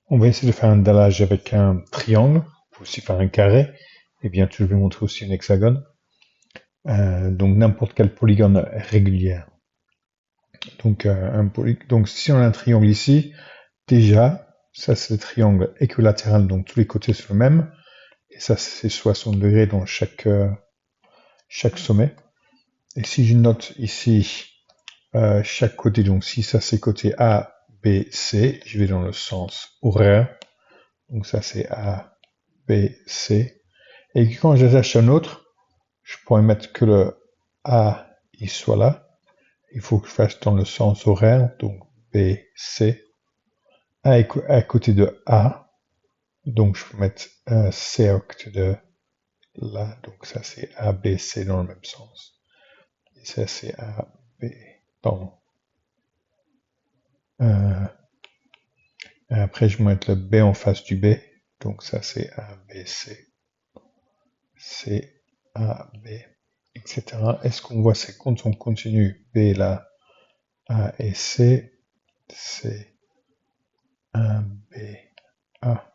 On va essayer de faire un dallage avec un triangle. On peut aussi faire un carré. Et bien, je vais montrer aussi un hexagone. Donc, n'importe quel polygone régulier. Donc, donc, si on a un triangle ici, déjà, ça c'est le triangle équilatéral, donc tous les côtés sont le même. Et ça, c'est 60 degrés dans chaque sommet. Et si je note ici chaque côté, donc si ça c'est côté A, B, C, je vais dans le sens horaire. Donc ça c'est A, B, C. Et quand j'attache un autre, je pourrais mettre que le A il soit là. Il faut que je fasse dans le sens horaire, donc B, C. A est à côté de A, donc je peux mettre C à côté de là, donc ça c'est A, B, C dans le même sens. Et ça c'est A, B, pardon. Après je vais mettre le B en face du B, donc ça c'est A, B, C. C, A, B, etc. Est-ce qu'on voit c'est quand on continue B là, A et C, C, 1, B, A.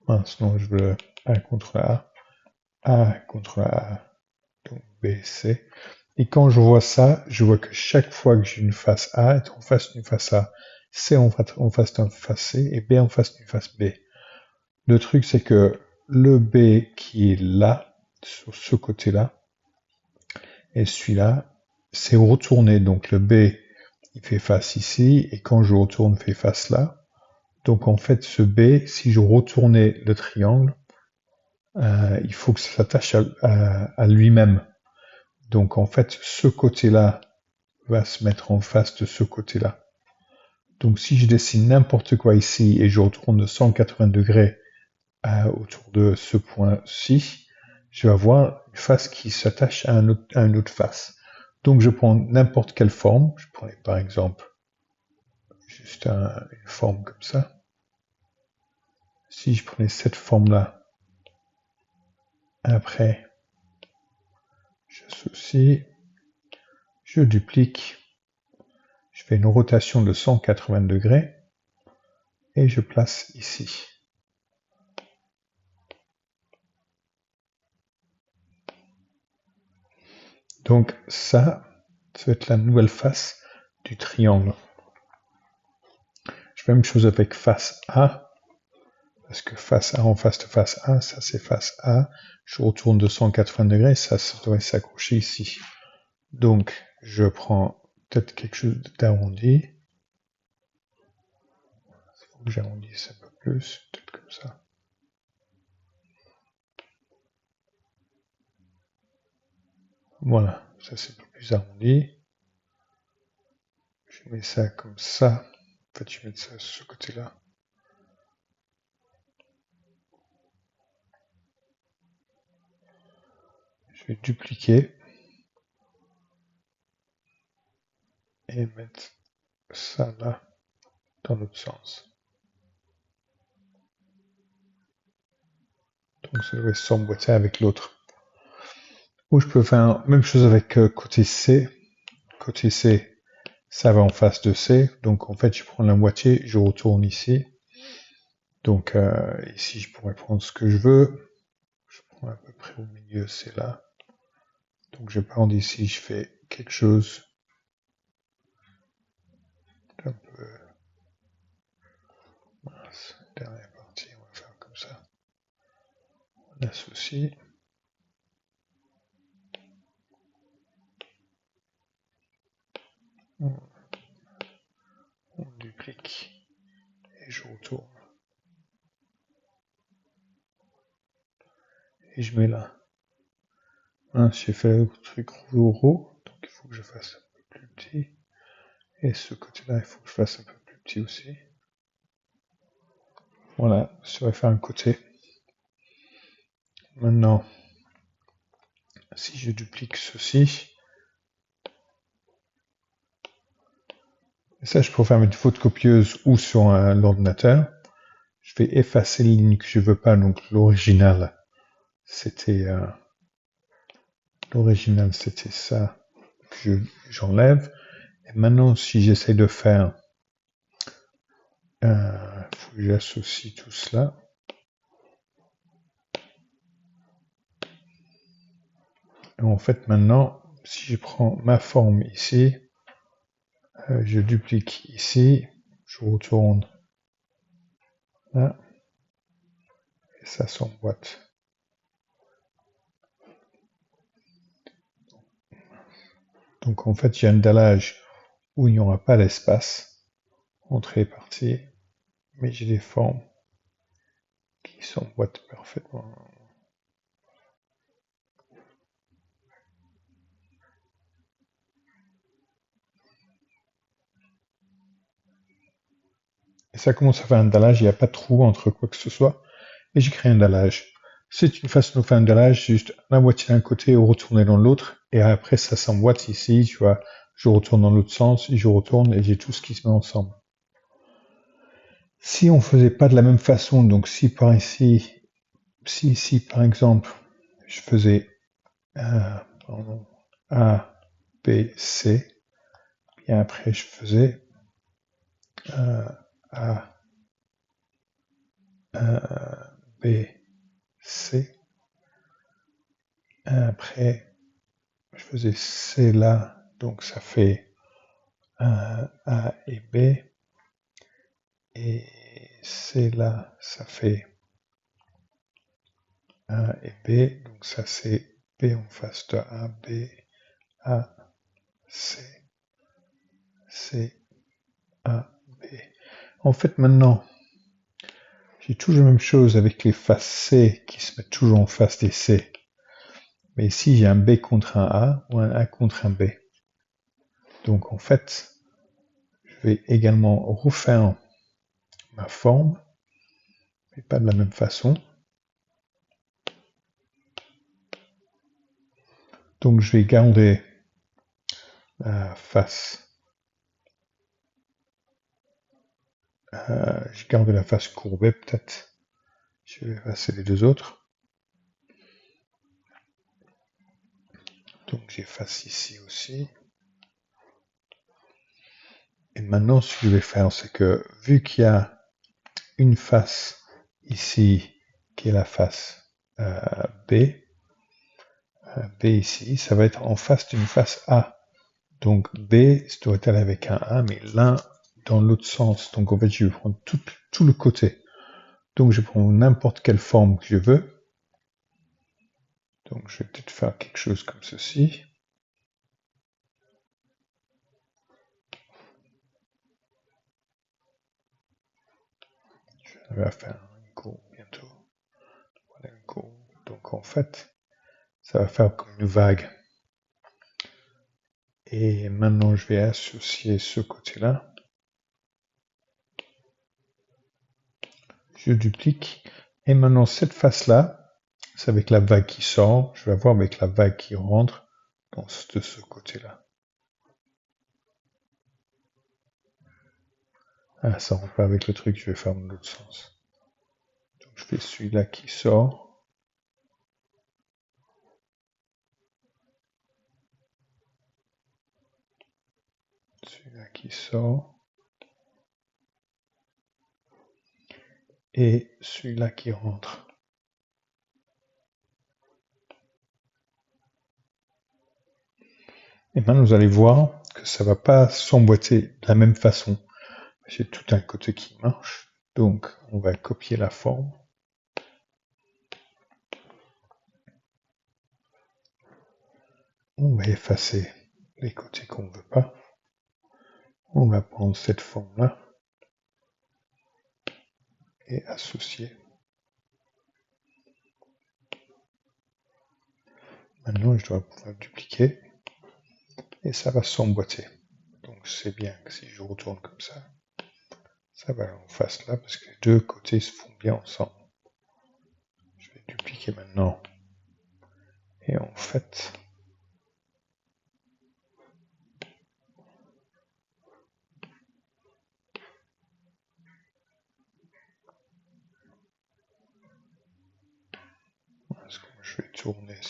Mince, non, je veux A contre A contre A, donc B, C. Et quand je vois ça, je vois que chaque fois que j'ai une face A est en face d'une face A, C en face d'une face C et B en face d'une face B. Le truc, c'est que le B qui est là, sur ce côté-là, et celui-là, c'est retourné. Donc le B, il fait face ici, et quand je retourne, il fait face là. Donc en fait, ce B, si je retournais le triangle, il faut que ça s'attache à lui-même. Donc en fait, ce côté-là va se mettre en face de ce côté-là. Donc si je dessine n'importe quoi ici et je retourne de 180 degrés autour de ce point-ci, je vais avoir une face qui s'attache à une autre face. Donc je prends n'importe quelle forme, je prends par exemple juste une forme comme ça. Si je prenais cette forme-là, après, j'associe, je duplique, je fais une rotation de 180 degrés et je place ici. Donc ça va être la nouvelle face du triangle. Je fais la même chose avec face A, parce que face A en face de face A, ça c'est face A. Je retourne de 180 degrés, ça devrait s'accrocher ici. Donc je prends peut-être quelque chose d'arrondi. Il faut que j'arrondisse un peu plus, peut-être comme ça. Voilà, ça c'est un peu plus arrondi. Je mets ça comme ça. En fait, je mets ça sur ce côté-là. Je vais dupliquer et mettre ça là dans l'autre sens. Donc ça devrait s'emboîter avec l'autre. Ou je peux faire la même chose avec côté C. Côté C, ça va en face de C. Donc en fait, je prends la moitié, je retourne ici. Donc ici, je pourrais prendre ce que je veux. Je prends à peu près au milieu, c'est là. Donc je pars d'ici, je fais quelque chose d'un peu... Mince, dernière partie, on va faire comme ça. On associe. On duplique et je retourne. Et je mets là. J'ai fait le truc rouleau, donc il faut que je fasse un peu plus petit. Et ce côté-là, il faut que je fasse un peu plus petit aussi. Voilà, ça va faire un côté. Maintenant, si je duplique ceci, et ça je peux faire une photocopieuse ou sur l'ordinateur, je vais effacer les lignes que je veux pas, donc l'original, c'était ça que j'enlève. Et maintenant, si j'essaie de faire faut que j'associe tout cela. Et en fait, maintenant, si je prends ma forme ici, je duplique ici, je retourne là, et ça s'emboîte. Donc en fait, il y a un dallage où il n'y aura pas d'espace, entrée et partie, mais j'ai des formes qui s'emboîtent parfaitement. Et ça commence à faire un dallage, il n'y a pas de trou entre quoi que ce soit, et j'ai créé un dallage. C'est une façon de faire un dallage, juste la moitié d'un côté ou retourner dans l'autre, et après ça s'emboîte ici, tu vois, je retourne dans l'autre sens, et je retourne, et j'ai tout ce qui se met ensemble. Si on faisait pas de la même façon, donc si par ici, si ici par exemple, je faisais A, B, C, et après je faisais A, B, C, après je faisais C là, donc ça fait A et B, et C là, ça fait A et B, donc ça c'est B en face de A, B, A, C, C, A, B. En fait maintenant, j'ai toujours la même chose avec les faces C qui se mettent toujours en face des C. Mais ici, j'ai un B contre un A ou un A contre un B. Donc en fait, je vais également refaire ma forme, mais pas de la même façon. Donc je vais garder la face. J'ai gardé la face courbée peut-être. Je vais effacer les deux autres. Donc j'efface ici aussi. Et maintenant, ce que je vais faire, c'est que vu qu'il y a une face ici qui est la face B, B ici, ça va être en face d'une face A. Donc B, ça doit être avec un A, mais l'un dans l'autre sens. Donc en fait, je vais prendre tout le côté. Donc je prends n'importe quelle forme que je veux. Donc je vais peut-être faire quelque chose comme ceci. Je vais faire un go bientôt. Voilà un go. Donc en fait, ça va faire comme une vague. Et maintenant, je vais associer ce côté-là. Je duplique. Et maintenant, cette face-là, c'est avec la vague qui sort. Je vais avoir avec la vague qui rentre de ce côté-là. Ah, ça rentre pas avec le truc, je vais faire dans l'autre sens. Donc je fais celui-là qui sort. Celui-là qui sort. Et celui-là qui rentre. Et maintenant, vous allez voir que ça va pas s'emboîter de la même façon. J'ai tout un côté qui marche. Donc, on va copier la forme. On va effacer les côtés qu'on ne veut pas. On va prendre cette forme-là et associer. Maintenant, je dois pouvoir dupliquer et ça va s'emboîter. Donc, c'est bien que si je retourne comme ça, ça va en face là parce que les deux côtés se font bien ensemble. Je vais dupliquer maintenant. Et en fait, je vais tourner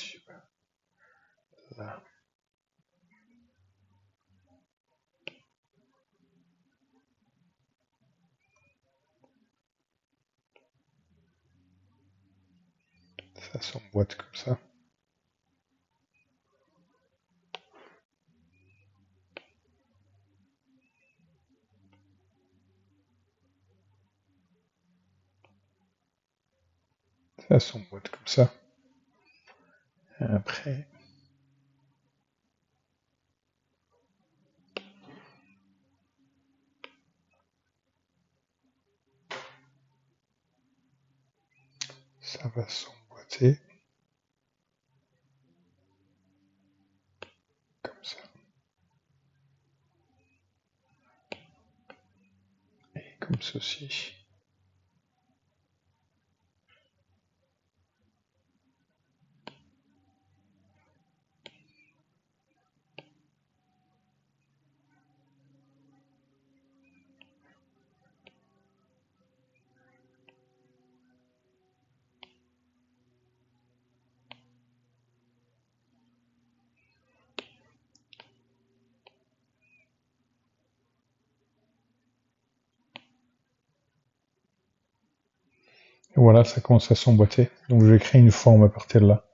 là. Ça s'emboîte comme ça. Ça s'emboîte comme ça. Après, ça va s'emboîter comme ça. Et comme ceci. Et voilà, ça commence à s'emboîter. Donc je vais créer une forme à partir de là.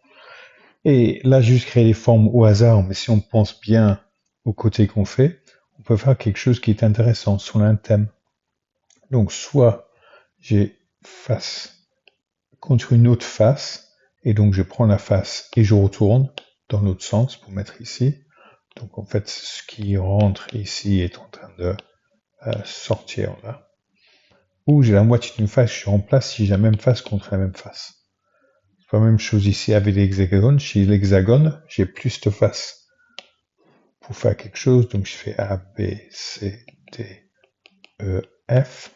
Et là, juste créer des formes au hasard, mais si on pense bien au côté qu'on fait, on peut faire quelque chose qui est intéressant, sur un thème. Donc soit j'ai face contre une autre face, et donc je prends la face et je retourne dans l'autre sens pour mettre ici. Donc en fait, ce qui rentre ici est en train de sortir là. Ou j'ai la moitié d'une face, je remplace si j'ai la même face contre la même face. C'est la même chose ici avec l'hexagone. Chez l'hexagone, j'ai plus de faces pour faire quelque chose. Donc je fais A, B, C, D, E, F.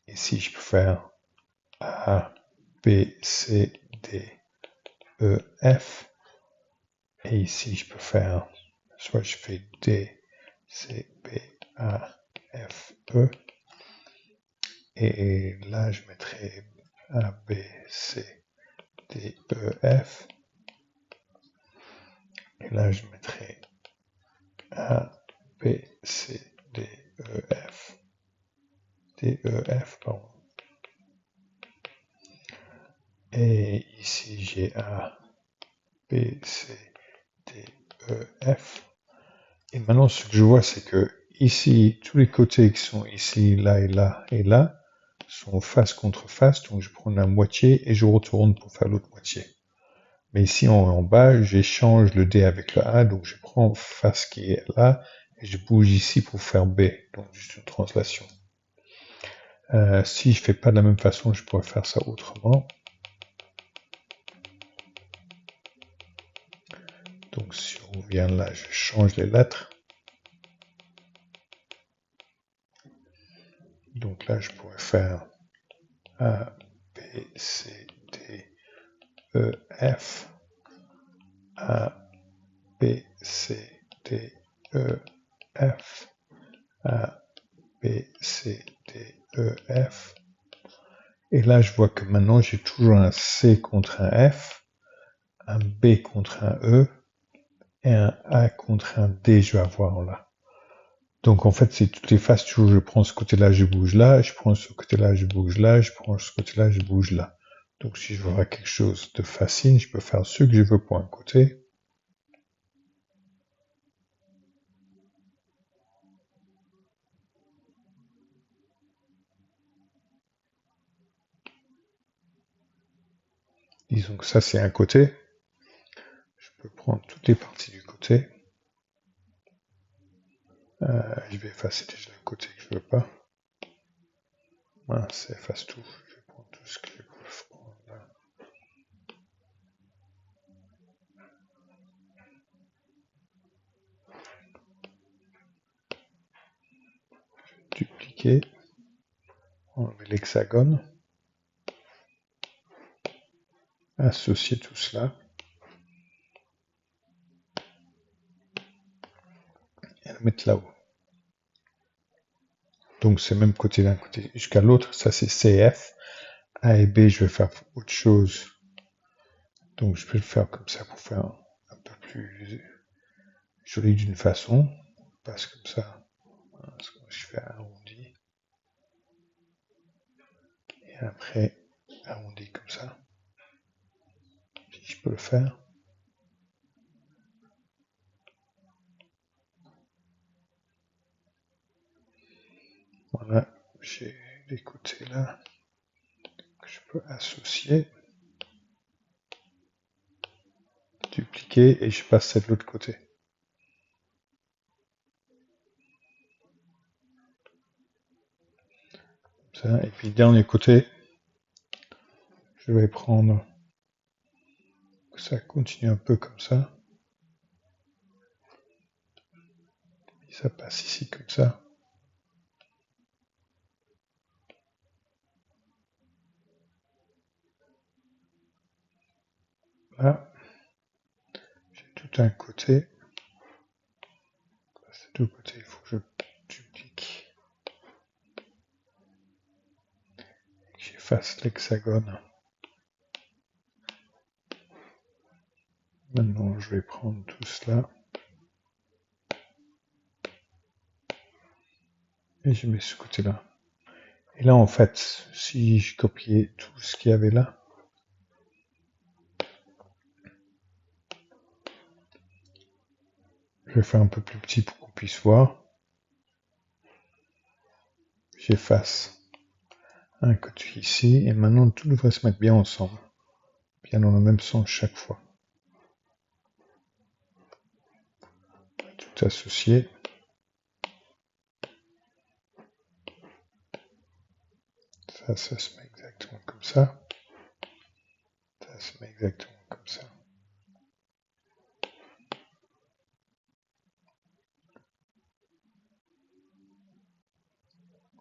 Ici, je peux faire A, B, C, D, E, F. Et ici, je peux faire, soit je fais D, C, B, A, F, E. Et là, je mettrai A, B, C, D, E, F. Et là, je mettrai A, B, C, D, E, F. D, E, F, pardon. Et ici, j'ai A, B, C, D, E, F. Et maintenant, ce que je vois, c'est que ici, tous les côtés qui sont ici, là et là et là, sont face contre face. Donc, je prends la moitié et je retourne pour faire l'autre moitié. Mais ici, en bas, j'échange le D avec le A. Donc, je prends face qui est là et je bouge ici pour faire B. Donc, juste une translation. Si je fais pas de la même façon, je pourrais faire ça autrement. Donc si on vient là, je change les lettres. Donc là, je pourrais faire A, B, C, D, E, F. A, B, C, D, E, F. A, B, C, D, E, F. Et là, je vois que maintenant, j'ai toujours un C contre un F, un B contre un E, et un A contre un D, je vais avoir là. Donc en fait, c'est toutes les faces, toujours je prends ce côté-là, je bouge là, je prends ce côté-là, je bouge là, je prends ce côté-là, je bouge là. Donc si je veux avoir quelque chose de facile, je peux faire ce que je veux pour un côté. Disons que ça c'est un côté. Je peux prendre toutes les parties du côté. Je vais effacer déjà le côté que je veux pas. Voilà, ça efface tout. Je vais prendre tout ce que je peux prendre là. Dupliquer. Enlever l'hexagone. Associer tout cela. Et le mettre là-haut. Donc c'est le même côté d'un côté jusqu'à l'autre. Ça c'est CF. A et B, je vais faire autre chose. Donc je peux le faire comme ça pour faire un peu plus joli d'une façon. On passe comme ça. Je fais arrondi. Et après, arrondi comme ça. je peux le faire. Voilà, j'ai les côtés là que je peux associer, dupliquer et je passe de l'autre côté. Comme ça, et puis dernier côté, je vais prendre, ça continue un peu comme ça. Et ça passe ici comme ça. Là, j'ai tout un côté. C'est deux côtés, il faut que je duplique. J'efface l'hexagone. Maintenant, je vais prendre tout cela. Et je mets ce côté-là. Et là, en fait, si je copiais tout ce qu'il y avait là, je vais faire un peu plus petit pour qu'on puisse voir. J'efface un côté ici, et maintenant tout devrait se mettre bien ensemble, bien dans le même sens chaque fois. Tout associé. Ça se met exactement comme ça. Ça se met exactement comme ça.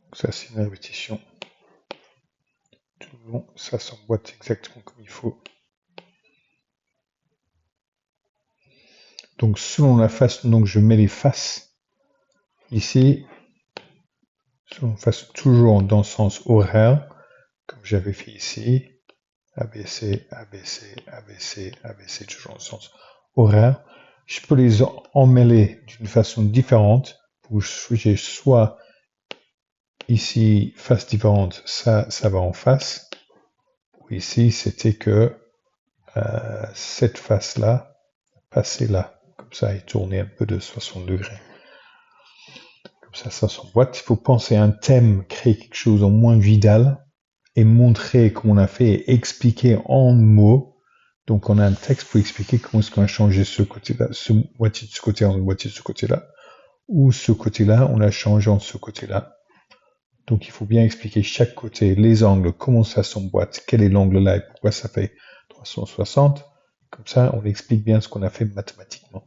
Donc ça, c'est une répétition. Tout le long, ça s'emboîte exactement comme il faut. Donc selon la façon dont je mets les faces, ici, selon la façon toujours dans le sens horaire, comme j'avais fait ici, ABC, ABC, ABC, ABC, toujours dans le sens horaire, je peux les emmêler d'une façon différente, où j'ai soit ici, face différente, ça va en face, ou ici, c'était que cette face-là passait là, comme ça, et tournait un peu de 60 degrés. Comme ça s'emboîte. Il faut penser à un thème, créer quelque chose en moins vidal, et montrer comment on a fait, et expliquer en mots. Donc on a un texte pour expliquer comment est-ce qu'on a changé ce côté-là, ce moitié de ce côté en moitié de ce côté-là, ou ce côté-là, on l'a changé en ce côté-là. Donc il faut bien expliquer chaque côté, les angles, comment ça s'emboîte, quel est l'angle là et pourquoi ça fait 360. Comme ça, on explique bien ce qu'on a fait mathématiquement.